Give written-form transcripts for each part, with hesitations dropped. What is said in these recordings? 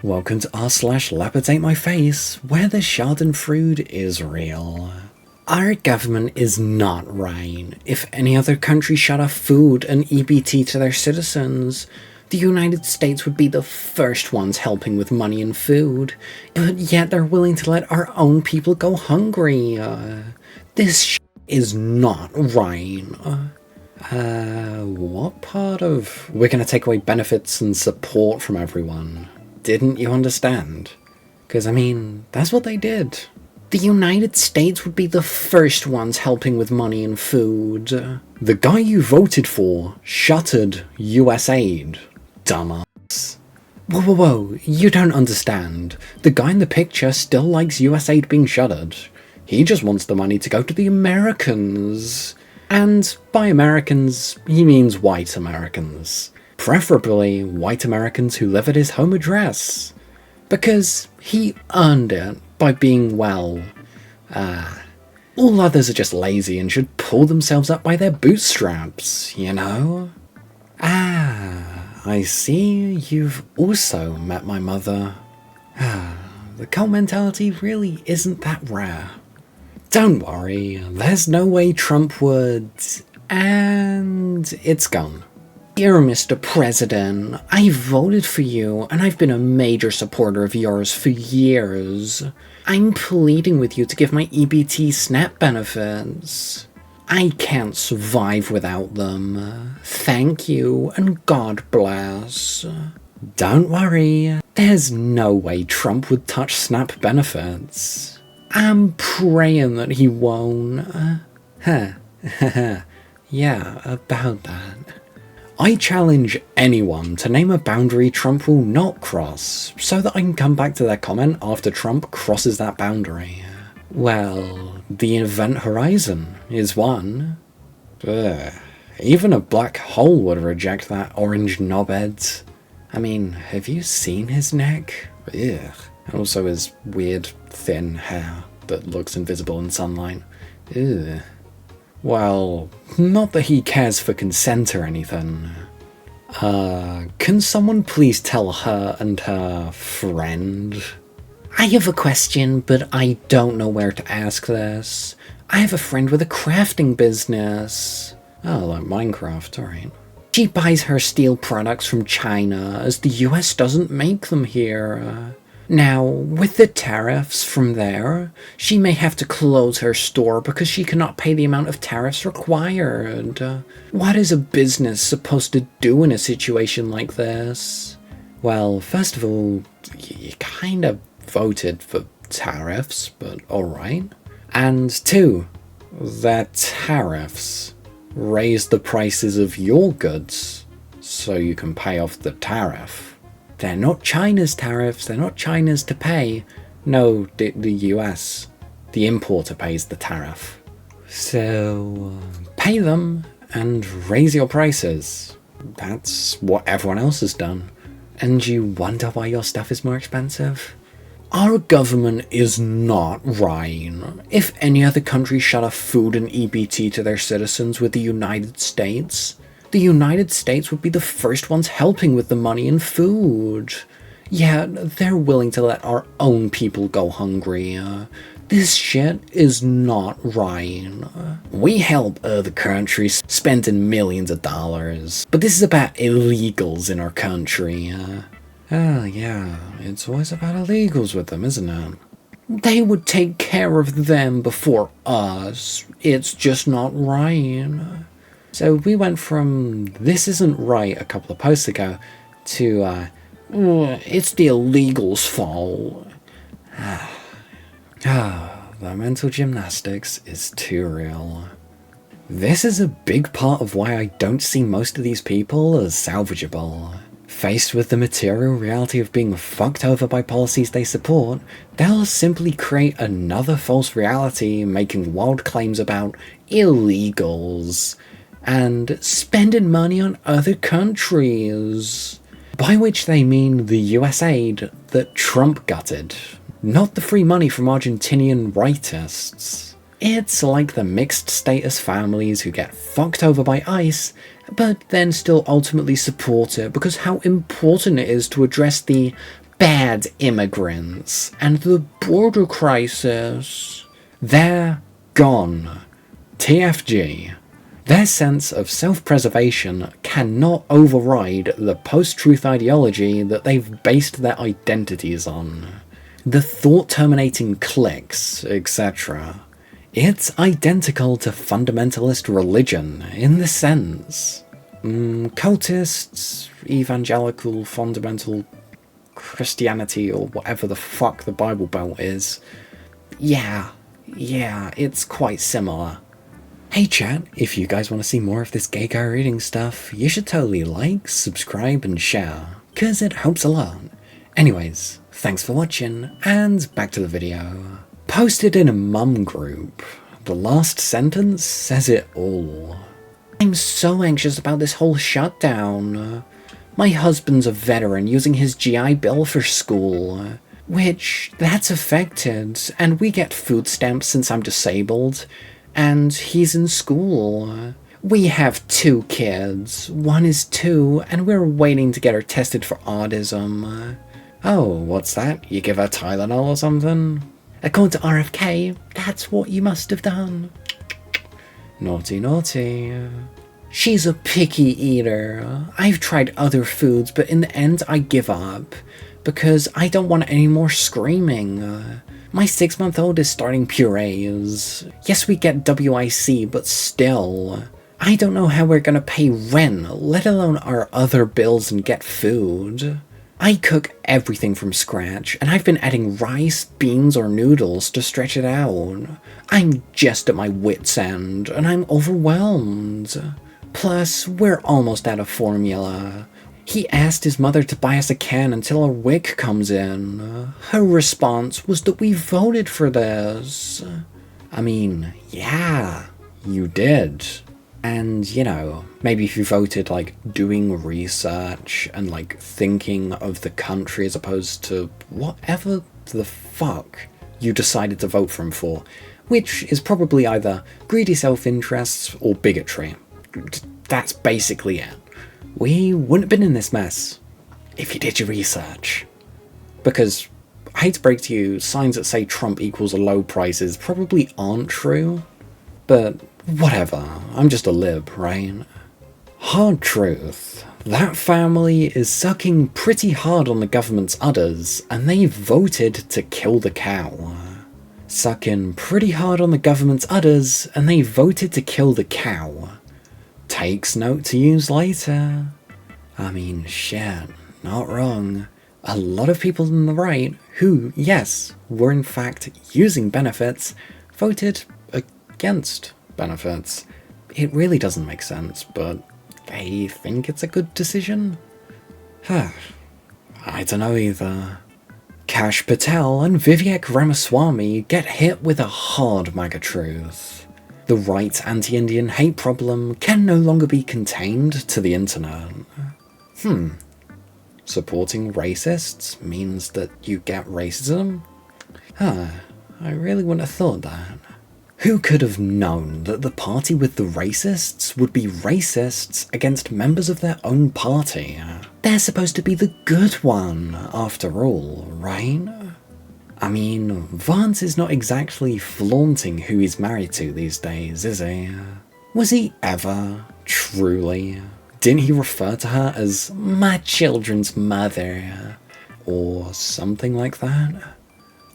Welcome to r/leopardsatemyface, where the schadenfreude is real. Our government is not right. If any other country shut off food and EBT to their citizens, the United States would be the first ones helping with money and food, but yet they're willing to let our own people go hungry. This is not right. What part of we're gonna take away benefits and support from everyone didn't you understand? Because, I mean, that's what they did. The United States would be the first ones helping with money and food. The guy you voted for shuttered US aid, dumbass. Whoa, you don't understand. The guy in the picture still likes US aid being shuttered. He just wants the money to go to the Americans. And by Americans, he means white Americans. Preferably white Americans who live at his home address. Because he earned it by being well. All others are just lazy and should pull themselves up by their bootstraps, you know? I see you've also met my mother. The cult mentality really isn't that rare. Don't worry, there's no way Trump would... And it's gone. Dear Mr. President, I voted for you, and I've been a major supporter of yours for years. I'm pleading with you to give my EBT SNAP benefits. I can't survive without them. Thank you, and God bless. Don't worry, there's no way Trump would touch SNAP benefits. I'm praying that he won't. Yeah, about that. I challenge anyone to name a boundary Trump will not cross, so that I can come back to their comment after Trump crosses that boundary. Well, the event horizon is one. Even a black hole would reject that orange knobhead. I mean, have you seen his neck? Ugh. And also his weird, thin hair that looks invisible in sunlight. Ugh. Well, not that he cares for consent or anything. Can someone please tell her and her friend? I have a question, but I don't know where to ask this. I have a friend with a crafting business. Oh, like Minecraft, alright. She buys her steel products from China, as the US doesn't make them here. Now, with the tariffs from there, she may have to close her store because she cannot pay the amount of tariffs required. What is a business supposed to do in a situation like this? Well, first of all, you kind of voted for tariffs, but alright. And two, that tariffs raise the prices of your goods so you can pay off the tariff. They're not China's tariffs, they're not China's to pay. No, the US. The importer pays the tariff. So, pay them and raise your prices. That's what everyone else has done. And you wonder why your stuff is more expensive? Our government is not right. If any other country shut off food and EBT to their citizens with the United States, the United States would be the first ones helping with the money and food. Yet, they're willing to let our own people go hungry. This shit is not right. We help other countries spending millions of dollars, but this is about illegals in our country. Yeah, it's always about illegals with them, isn't it? They would take care of them before us. It's just not right. So we went from "this isn't right" a couple of posts ago to "it's the illegals' fault." The mental gymnastics is too real. This is a big part of why I don't see most of these people as salvageable. Faced with the material reality of being fucked over by policies they support, they'll simply create another false reality making wild claims about illegals and spending money on other countries. By which they mean the US aid that Trump gutted, not the free money from Argentinian rightists. It's like the mixed status families who get fucked over by ICE, but then still ultimately support it because how important it is to address the bad immigrants and the border crisis, they're gone. TFG. Their sense of self-preservation cannot override the post-truth ideology that they've based their identities on. The thought-terminating cliques, etc. It's identical to fundamentalist religion in this sense. Cultists, evangelical, fundamental Christianity, or whatever the fuck the Bible Belt is. Yeah, it's quite similar. Hey chat, if you guys want to see more of this gay guy reading stuff, you should totally like, subscribe, and share, cause it helps a lot. Anyways, thanks for watching, and back to the video. Posted in a mum group, the last sentence says it all. I'm so anxious about this whole shutdown. My husband's a veteran using his GI Bill for school, which, that's affected, and we get food stamps since I'm disabled, and he's in school. We have 2 kids, one is 2, and we're waiting to get her tested for autism. Oh, what's that? You give her Tylenol or something? According to RFK, that's what you must have done. Naughty, naughty. She's a picky eater. I've tried other foods, but in the end I give up, because I don't want any more screaming. My 6-month-old is starting purees. Yes, we get WIC, but still. I don't know how we're gonna pay rent, let alone our other bills and get food. I cook everything from scratch, and I've been adding rice, beans, or noodles to stretch it out. I'm just at my wit's end, and I'm overwhelmed. Plus, we're almost out of formula. He asked his mother to buy us a can until our WIC comes in. Her response was that we voted for this. I mean, yeah, you did. And, you know, maybe if you voted, like, doing research and, like, thinking of the country as opposed to whatever the fuck you decided to vote for him for, which is probably either greedy self-interests or bigotry. That's basically it. We wouldn't have been in this mess if you did your research. Because, I hate to break to you, signs that say Trump equals low prices probably aren't true, but whatever, I'm just a lib, right? Hard truth. That family is sucking pretty hard on the government's udders, and they voted to kill the cow. Sucking pretty hard on the government's udders, and they voted to kill the cow. Takes note to use later. I mean, shit, not wrong. A lot of people on the right, who, yes, were in fact using benefits, voted against benefits. It really doesn't make sense, but they think it's a good decision? I don't know either. Kash Patel and Vivek Ramaswamy get hit with a hard MAGA truth. The right's anti-Indian hate problem can no longer be contained to the internet. Supporting racists means that you get racism? I really wouldn't have thought that. Who could have known that the party with the racists would be racists against members of their own party? They're supposed to be the good one, after all, right? I mean, Vance is not exactly flaunting who he's married to these days, is he? Was he ever, truly? Didn't he refer to her as my children's mother? Or something like that?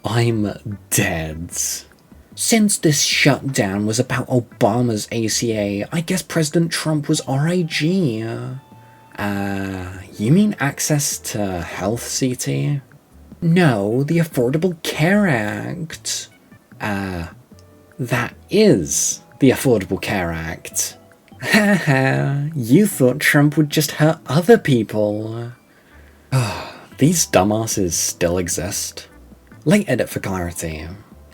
I'm dead. Since this shutdown was about Obama's ACA, I guess President Trump was RIG. You mean access to health, CT? No, the Affordable Care Act. That is the Affordable Care Act. Haha, you thought Trump would just hurt other people. These dumbasses still exist. Late edit for clarity.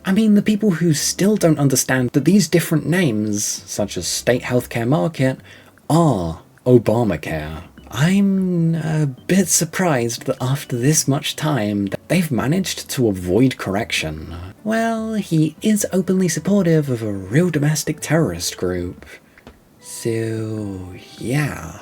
I mean, the people who still don't understand that these different names, such as state healthcare market, are Obamacare. I'm a bit surprised that after this much time, they've managed to avoid correction. Well, he is openly supportive of a real domestic terrorist group. So, yeah.